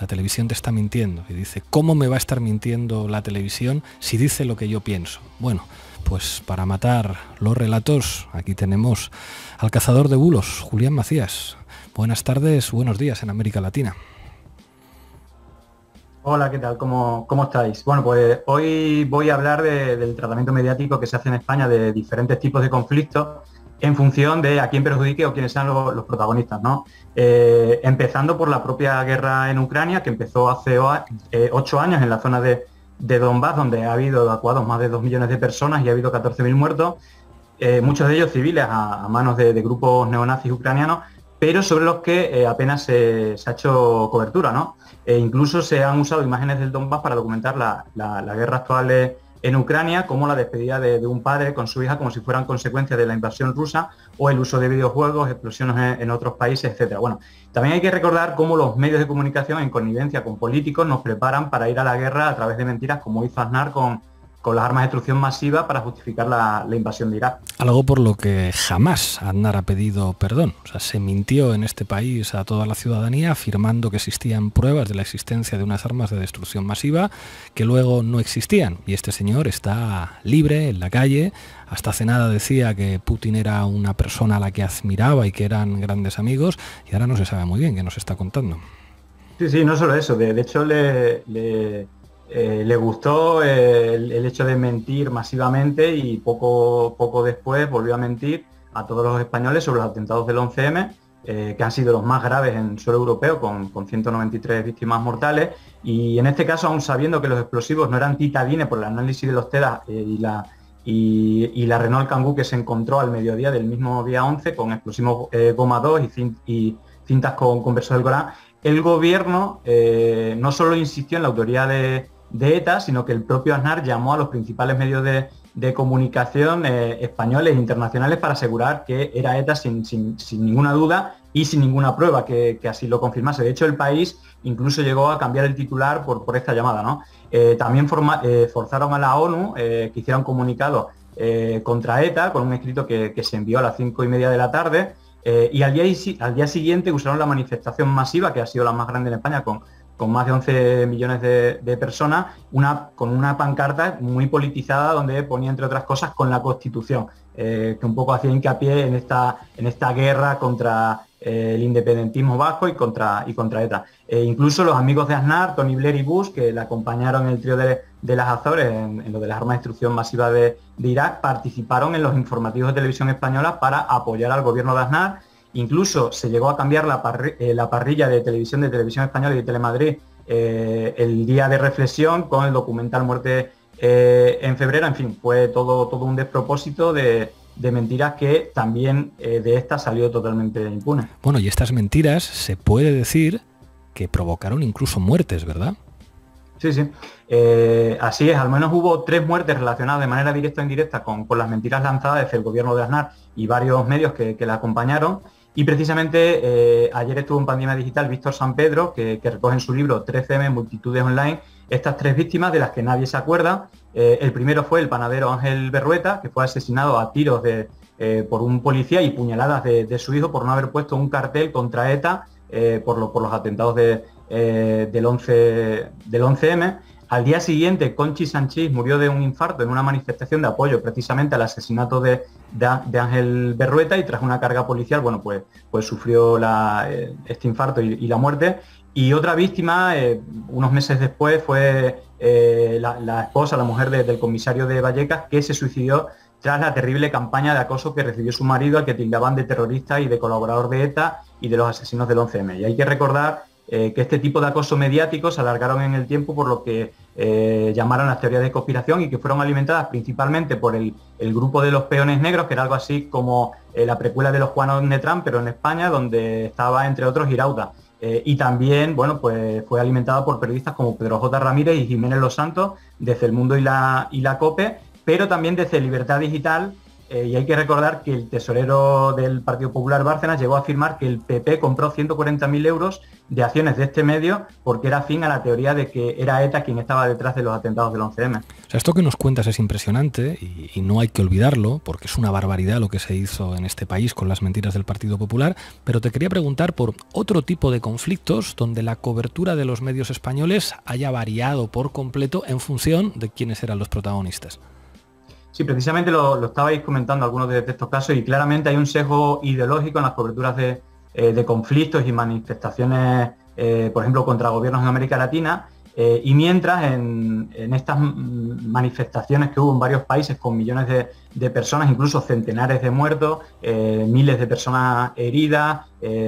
la televisión te está mintiendo. Y dice, ¿cómo me va a estar mintiendo la televisión si dice lo que yo pienso? Bueno, pues para matar los relatos, aquí tenemos al cazador de bulos, Julián Macías. Buenas tardes, buenos días en América Latina. Hola, ¿qué tal? ¿Cómo estáis? Bueno, pues hoy voy a hablar del tratamiento mediático que se hace en España de diferentes tipos de conflictos en función de a quién perjudique o quiénes sean los protagonistas, ¿no? Empezando por la propia guerra en Ucrania, que empezó hace 8 años en la zona de Donbass, donde ha habido evacuados más de 2 millones de personas y ha habido 14.000 muertos, muchos de ellos civiles a manos de grupos neonazis ucranianos, pero sobre los que apenas se ha hecho cobertura, ¿no? Incluso se han usado imágenes del Donbass para documentar la guerra actual en Ucrania, como la despedida de un padre con su hija, como si fueran consecuencias de la invasión rusa, o el uso de videojuegos, explosiones en otros países, etcétera. Bueno, también hay que recordar cómo los medios de comunicación, en connivencia con políticos, nos preparan para ir a la guerra a través de mentiras, como hizo Aznar con las armas de destrucción masiva para justificar la invasión de Irak. Algo por lo que jamás Aznar ha pedido perdón. O sea, se mintió en este país a toda la ciudadanía afirmando que existían pruebas de la existencia de unas armas de destrucción masiva que luego no existían. Y este señor está libre en la calle. Hasta hace nada decía que Putin era una persona a la que admiraba y que eran grandes amigos, y ahora no se sabe muy bien qué nos está contando. Sí, no solo eso. De hecho, le gustó el hecho de mentir masivamente y poco después volvió a mentir a todos los españoles sobre los atentados del 11M, que han sido los más graves en suelo europeo, con 193 víctimas mortales. Y en este caso, aún sabiendo que los explosivos no eran titadines por el análisis de los TEDA y la Renault Kangoo que se encontró al mediodía del mismo día 11 con explosivos goma 2 y cintas con versos del Corán, el gobierno no solo insistió en la autoría de ETA, sino que el propio Aznar llamó a los principales medios de comunicación españoles e internacionales para asegurar que era ETA sin ninguna duda y sin ninguna prueba que así lo confirmase. De hecho, El País incluso llegó a cambiar el titular por esta llamada, ¿no? También forzaron a la ONU que hiciera un comunicado contra ETA con un escrito que se envió a las 5:30 de la tarde, y al día siguiente usaron la manifestación masiva, que ha sido la más grande en España, con más de 11 millones de personas, con una pancarta muy politizada donde ponía, entre otras cosas, con la Constitución, que un poco hacía hincapié en esta guerra contra el independentismo vasco y contra ETA. Incluso los amigos de Aznar, Tony Blair y Bush, que le acompañaron en el trío de las Azores en lo de las armas de destrucción masiva de Irak, participaron en los informativos de televisión española para apoyar al gobierno de Aznar. Incluso se llegó a cambiar la parrilla de televisión española y de Telemadrid el día de reflexión con el documental Muerte en febrero. En fin, fue todo un despropósito de mentiras que también de esta salió totalmente impune. Bueno, y estas mentiras se puede decir que provocaron incluso muertes, ¿verdad? Sí. Así es, al menos hubo 3 muertes relacionadas de manera directa o indirecta con las mentiras lanzadas desde el gobierno de Aznar y varios medios que la acompañaron. Y precisamente ayer estuvo en Pandemia Digital Víctor San Pedro, que recoge en su libro 13M, Multitudes Online, estas 3 víctimas de las que nadie se acuerda. El primero fue el panadero Ángel Berrueta, que fue asesinado a tiros por un policía y puñaladas de su hijo por no haber puesto un cartel contra ETA por los atentados del 11M. Al día siguiente, Conchi Sanchís murió de un infarto en una manifestación de apoyo precisamente al asesinato de Ángel Berrueta, y tras una carga policial, bueno, pues sufrió este infarto y la muerte. Y otra víctima, unos meses después, fue la esposa, la mujer del comisario de Vallecas, que se suicidó tras la terrible campaña de acoso que recibió su marido, al que tildaban de terrorista y de colaborador de ETA y de los asesinos del 11M. Y hay que recordar que este tipo de acoso mediático se alargaron en el tiempo por lo que llamaron las teorías de conspiración, y que fueron alimentadas principalmente por el grupo de los peones negros, que era algo así como la precuela de los Juanos Netrán, pero en España, donde estaba, entre otros, Girauta. Y también, bueno, pues fue alimentada por periodistas como Pedro J. Ramírez y Jiménez Los Santos, desde El Mundo y la COPE, pero también desde Libertad Digital, y hay que recordar que el tesorero del Partido Popular, Bárcenas, llegó a afirmar que el PP compró 140.000 euros de acciones de este medio porque era afín a la teoría de que era ETA quien estaba detrás de los atentados del 11M. O sea, esto que nos cuentas es impresionante y no hay que olvidarlo, porque es una barbaridad lo que se hizo en este país con las mentiras del Partido Popular, pero te quería preguntar por otro tipo de conflictos donde la cobertura de los medios españoles haya variado por completo en función de quiénes eran los protagonistas. Sí, precisamente lo estabais comentando algunos de estos casos y claramente hay un sesgo ideológico en las coberturas de conflictos y manifestaciones, por ejemplo, contra gobiernos en América Latina, y mientras en estas manifestaciones que hubo en varios países con millones de personas, incluso centenares de muertos, miles de personas heridas,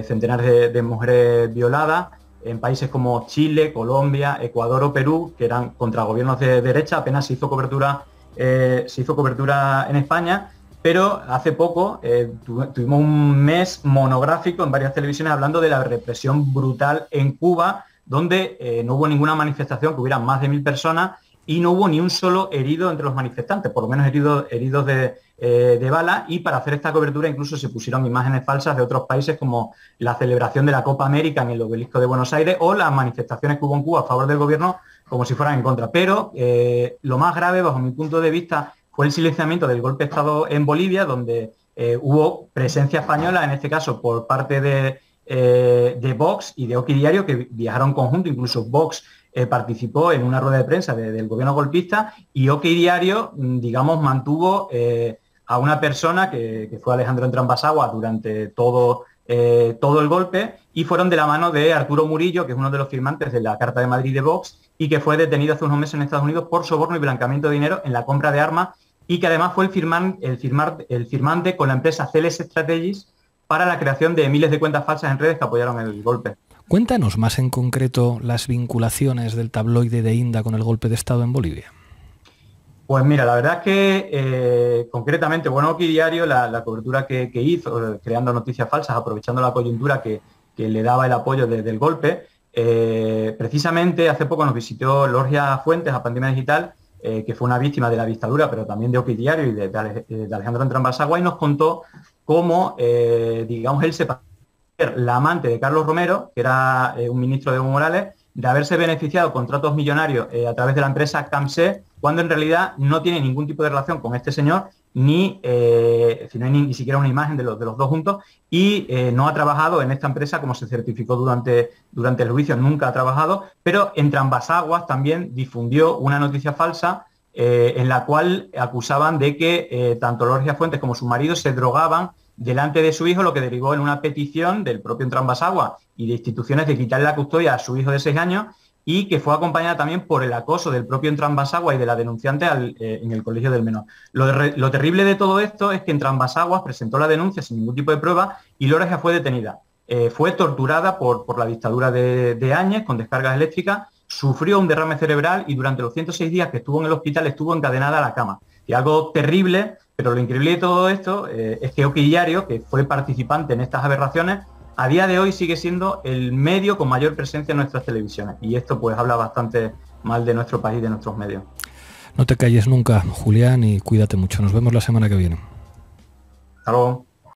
centenares de mujeres violadas, en países como Chile, Colombia, Ecuador o Perú, que eran contra gobiernos de derecha, apenas se hizo cobertura en España, pero hace poco tuvimos un mes monográfico en varias televisiones hablando de la represión brutal en Cuba, donde no hubo ninguna manifestación, que hubiera más de 1.000 personas y no hubo ni un solo herido entre los manifestantes, por lo menos heridos de bala, y para hacer esta cobertura incluso se pusieron imágenes falsas de otros países como la celebración de la Copa América en el Obelisco de Buenos Aires o las manifestaciones que hubo en Cuba a favor del gobierno como si fueran en contra. Pero lo más grave, bajo mi punto de vista, fue el silenciamiento del golpe de Estado en Bolivia, donde hubo presencia española, en este caso por parte de Vox y de Oki Diario, que viajaron conjunto. Incluso Vox participó en una rueda de prensa del gobierno golpista y Oki Diario, digamos, mantuvo a una persona que fue Alejandro Entrambasaguas durante todo el golpe, y fueron de la mano de Arturo Murillo, que es uno de los firmantes de la Carta de Madrid de Vox y que fue detenido hace unos meses en Estados Unidos por soborno y blanqueamiento de dinero en la compra de armas, y que además fue el firmante con la empresa Celes Strategies para la creación de miles de cuentas falsas en redes que apoyaron el golpe. Cuéntanos más en concreto las vinculaciones del tabloide de Inda con el golpe de Estado en Bolivia. Pues mira, la verdad es que concretamente, bueno, Oki Diario, la cobertura que hizo, creando noticias falsas, aprovechando la coyuntura que le daba el apoyo del golpe, precisamente hace poco nos visitó Lorgia Fuentes a Pandemia Digital, que fue una víctima de la dictadura, pero también de Oki Diario y de Alejandro Entrambasaguas, y nos contó cómo, digamos, él se pasó a ser la amante de Carlos Romero, que era un ministro de Evo Morales, de haberse beneficiado contratos millonarios a través de la empresa Camsé, cuando en realidad no tiene ningún tipo de relación con este señor, ni no hay ni siquiera una imagen de los dos juntos, y no ha trabajado en esta empresa como se certificó durante el juicio, nunca ha trabajado, pero Entrambasaguas también difundió una noticia falsa en la cual acusaban de que tanto Lorgia Fuentes como su marido se drogaban delante de su hijo, lo que derivó en una petición del propio Entrambasaguas y de instituciones de quitarle la custodia a su hijo de 6 años, y que fue acompañada también por el acoso del propio Entrambasaguas y de la denunciante en el colegio del menor. Lo terrible de todo esto es que Entrambasaguas presentó la denuncia sin ningún tipo de prueba y Lorgia fue detenida. Fue torturada por la dictadura de Áñez con descargas eléctricas, sufrió un derrame cerebral y durante los 106 días que estuvo en el hospital estuvo encadenada a la cama. Y algo terrible, pero lo increíble de todo esto es que Oki Diario, que fue participante en estas aberraciones, a día de hoy sigue siendo el medio con mayor presencia en nuestras televisiones. Y esto pues habla bastante mal de nuestro país, de nuestros medios. No te calles nunca, Julián, y cuídate mucho. Nos vemos la semana que viene. Hasta luego.